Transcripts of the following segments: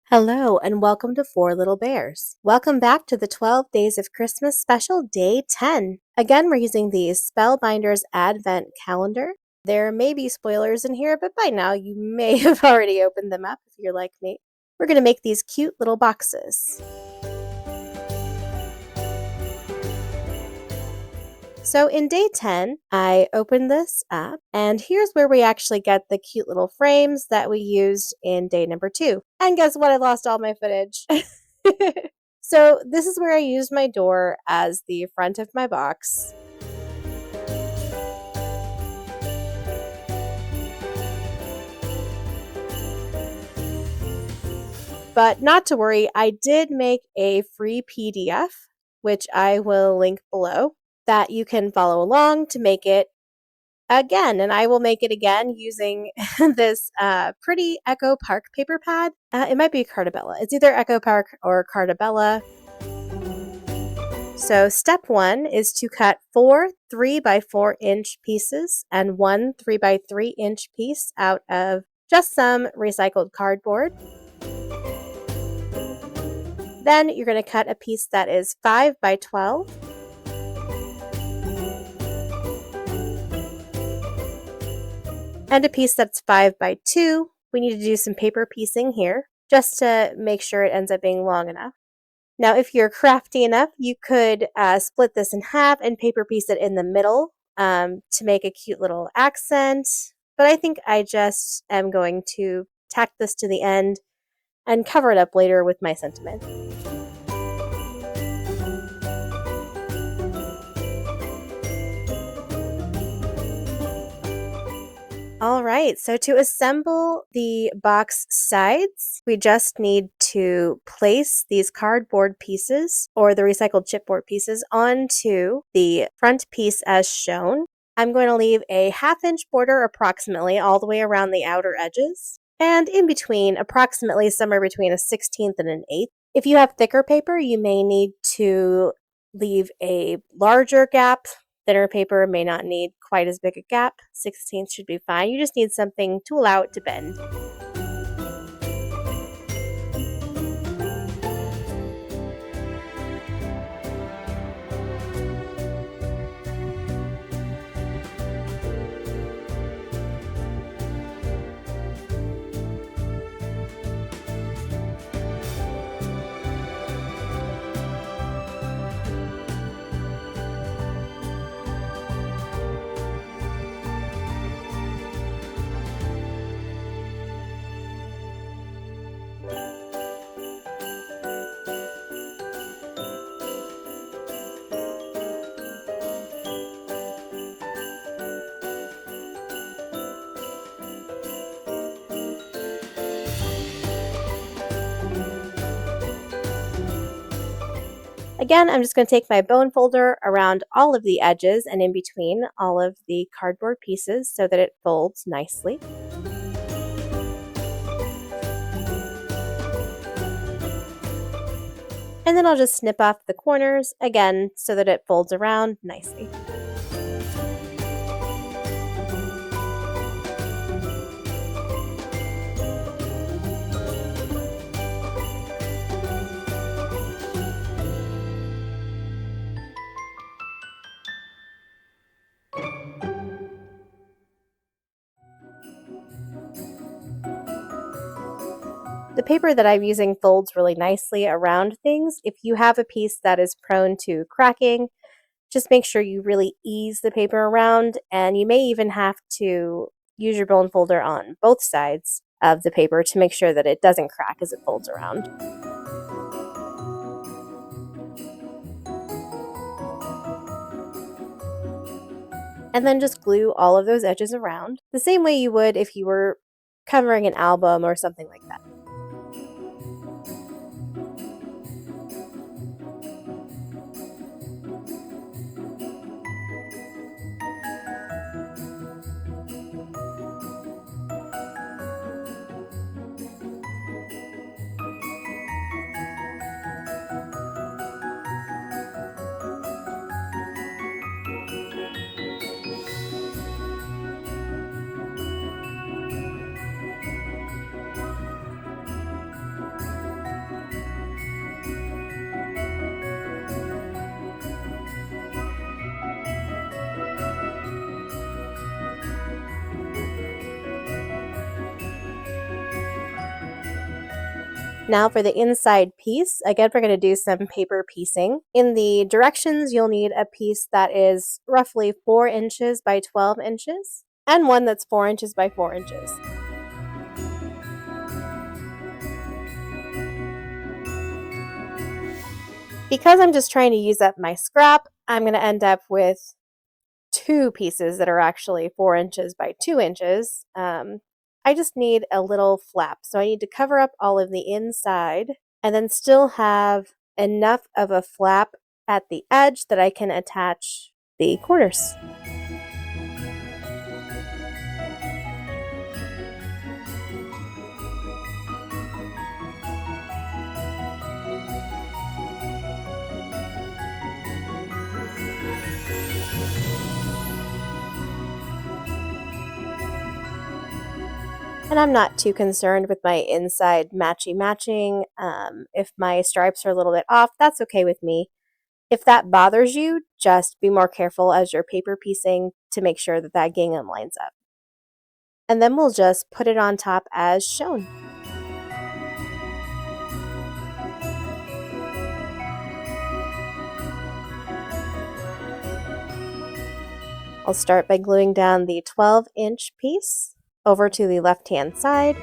Hello, and welcome to Four Little Bears. Welcome back to the 12 Days of Christmas special, Day 10. Again, we're using the Spellbinders Advent Calendar. There may be spoilers in here, but by now you may have already opened them up if you're like me. We're going to make these cute little boxes. So in day 10, I opened this up, and here's where we actually get the cute little frames that we used in day number 2. And guess what? I lost all my footage. So this is where I used my door as the front of my box. But not to worry, I did make a free PDF, which I will link below, that you can follow along to make it again, and I will make it again using this pretty Echo Park paper pad. It might be Cardabella. It's either Echo Park or Cardabella. So step 1 is to cut 4 3x4-inch pieces and 1 3x3-inch piece out of just some recycled cardboard. Then you're going to cut a piece that is 5x12. And a piece that's 5x2. We need to do some paper piecing here just to make sure it ends up being long enough. Now, if you're crafty enough, you could split this in half and paper piece it in the middle to make a cute little accent. But I think I just am going to tack this to the end and cover it up later with my sentiment. All right, so to assemble the box sides, we just need to place these cardboard pieces or the recycled chipboard pieces onto the front piece as shown. I'm going to leave a 1/2-inch border approximately all the way around the outer edges, and in between, approximately somewhere between a 1/16 and an 1/8. If you have thicker paper, you may need to leave a larger gap. Thinner paper may not need quite as big a gap. 16th should be fine. You just need something to allow it to bend. Again, I'm just going to take my bone folder around all of the edges and in between all of the cardboard pieces so that it folds nicely. And then I'll just snip off the corners again so that it folds around nicely. The paper that I'm using folds really nicely around things. If you have a piece that is prone to cracking, just make sure you really ease the paper around, and you may even have to use your bone folder on both sides of the paper to make sure that it doesn't crack as it folds around. And then just glue all of those edges around, the same way you would if you were covering an album or something like that. Now for the inside piece, again, we're going to do some paper piecing. In the directions, you'll need a piece that is roughly 4 inches by 12 inches and one that's 4 inches by 4 inches. Because I'm just trying to use up my scrap, I'm going to end up with 2 pieces that are actually 4 inches by 2 inches. I just need a little flap. So I need to cover up all of the inside and then still have enough of a flap at the edge that I can attach the corners. And I'm not too concerned with my inside matching. If my stripes are a little bit off, that's okay with me. If that bothers you, just be more careful as you're paper piecing to make sure that that gingham lines up. And then we'll just put it on top as shown. I'll start by gluing down the 12-inch piece over to the left-hand side.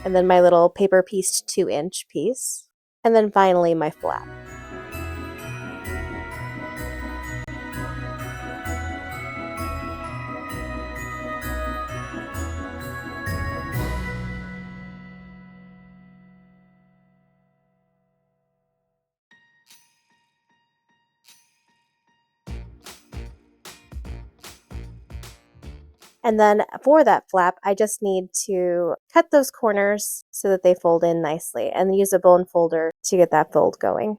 And then my little paper pieced 2-inch piece. And then finally my flap. And then for that flap, I just need to cut those corners so that they fold in nicely and use a bone folder to get that fold going.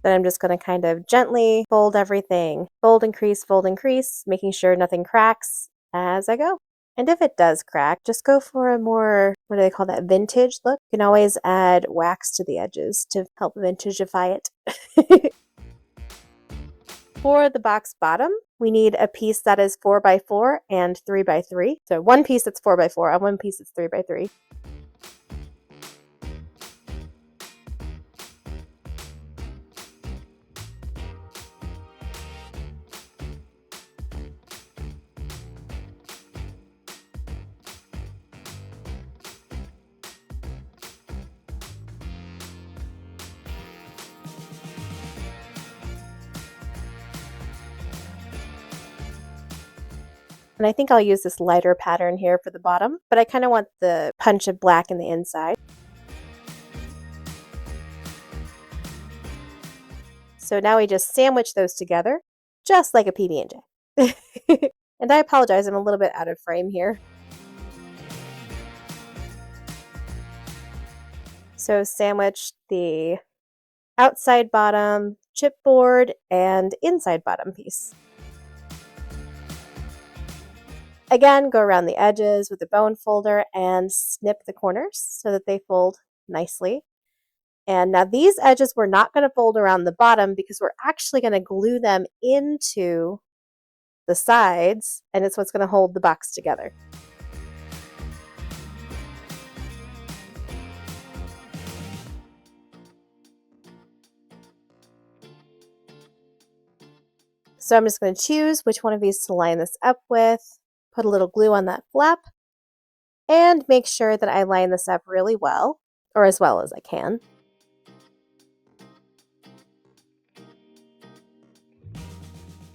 Then I'm just going to kind of gently fold everything. Fold and crease, making sure nothing cracks as I go. And if it does crack, just go for a more, what do they call that, vintage look. You can always add wax to the edges to help vintageify it. For the box bottom, we need a piece that is 4x4 and 3x3. So one piece that's 4x4 and one piece that's 3x3. And I think I'll use this lighter pattern here for the bottom, but I kind of want the punch of black in the inside. So now we just sandwich those together, just like a PB&J. And I apologize, I'm a little bit out of frame here. So sandwich the outside bottom, chipboard, and inside bottom piece. Again, go around the edges with a bone folder and snip the corners so that they fold nicely. And now these edges we're not going to fold around the bottom because we're actually going to glue them into the sides, and it's what's going to hold the box together. So I'm just going to choose which one of these to line this up with, put a little glue on that flap, and make sure that I line this up really well, or as well as I can.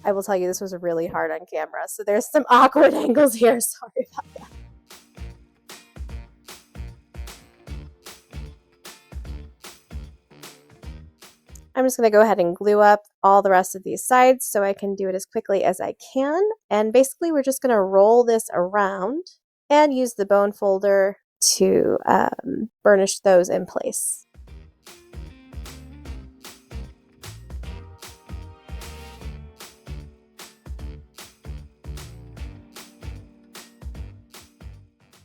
I will tell you this was really hard on camera, so there's some awkward angles here. Sorry about that. I'm just going to go ahead and glue up all the rest of these sides so I can do it as quickly as I can. And basically we're just going to roll this around and use the bone folder to burnish those in place.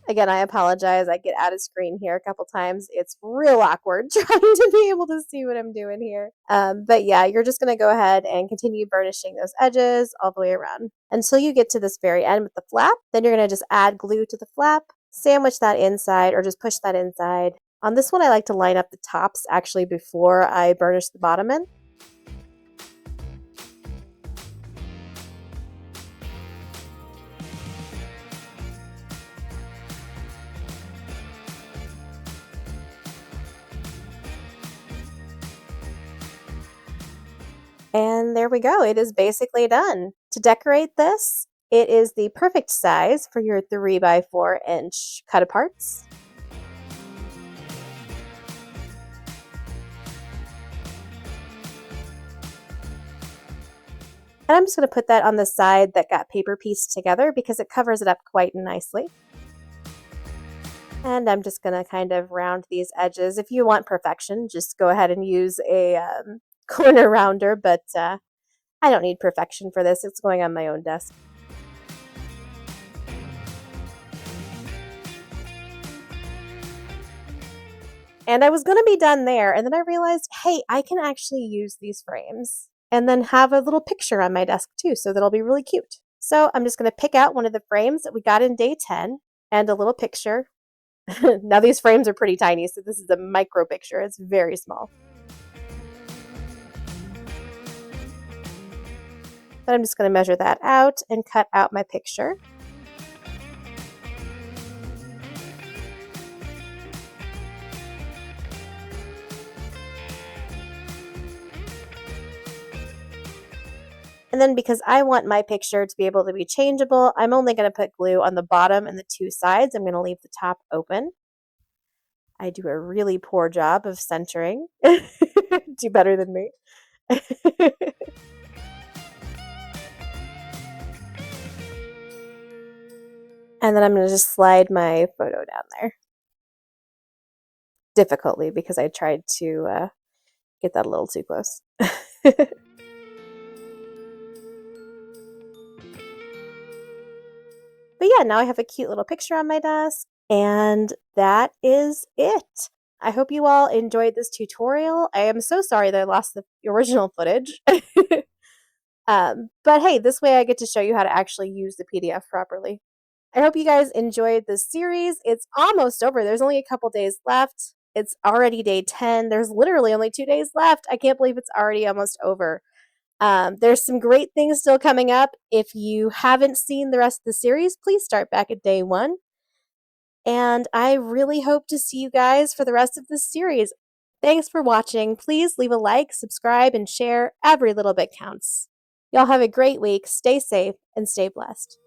Again, I apologize. I get out of screen here a couple times. It's real awkward trying to be able to see what I'm doing here. But yeah, you're just going to go ahead and continue burnishing those edges all the way around until you get to this very end with the flap. Then you're going to just add glue to the flap, sandwich that inside, or just push that inside. On this one, I like to line up the tops actually before I burnish the bottom end. And there we go. It is basically done. To decorate this, it is the perfect size for your 3x4-inch cut-aparts. And I'm just going to put that on the side that got paper pieced together because it covers it up quite nicely. And I'm just going to kind of round these edges. If you want perfection, just go ahead and use a corner rounder, but I don't need perfection for this. It's going on my own desk. And I was going to be done there, and then I realized, hey, I can actually use these frames and then have a little picture on my desk too, so that'll be really cute. So I'm just going to pick out one of the frames that we got in day 10 and a little picture. Now these frames are pretty tiny, so this is a micro picture. It's very small. But I'm just going to measure that out and cut out my picture. And then because I want my picture to be able to be changeable, I'm only going to put glue on the bottom and the two sides. I'm going to leave the top open. I do a really poor job of centering. Do better than me. And then I'm going to just slide my photo down there. Difficultly because I tried to get that a little too close. But yeah, now I have a cute little picture on my desk, and that is it. I hope you all enjoyed this tutorial. I am so sorry that I lost the original footage. But hey, this way I get to show you how to actually use the PDF properly. I hope you guys enjoyed this series. It's almost over. There's only a couple days left. It's already day 10. There's literally only 2 days left. I can't believe it's already almost over. There's some great things still coming up. If you haven't seen the rest of the series, please start back at day 1. And I really hope to see you guys for the rest of this series. Thanks for watching. Please leave a like, subscribe, and share. Every little bit counts. Y'all have a great week. Stay safe and stay blessed.